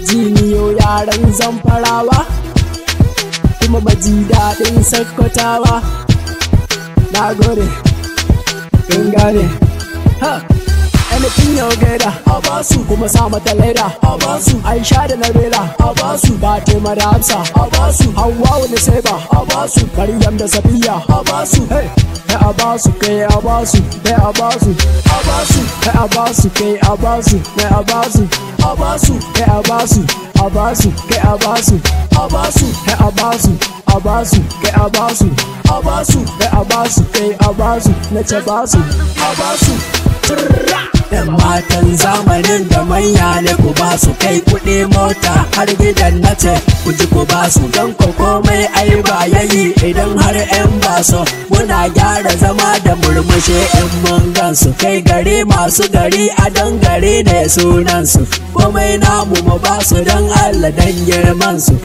jiniyo yaran Zamfarawa kuma maji daɗin Sakkwatawa. Na gode, kun gane. Anything you get a basu kuma sa mata leda a basu Aisha da Nabila a basu Fatima da Hafsa a basu Hawwa da Saiba a basu Maryam da Safiya a basu hey a basu kai a basu kai a basu a basu kai a basu kai a basu kai a basu a basu kai a basu a basu kai a basu a basu kai a basu a basu kai a basu a basu kai a basu kai a basu na ce basu a basu. Yan matan zamanin da manya ne ku ba su kai kuɗi mota har gidan na ce ku ji ku ba su don ko komai ai ba yayi idan har yan ba so muna gyara zama da murmushi in mun gansu kai gari masu gari a dan gari ne sunan su komai namu mu ba su don Allah dan girman su.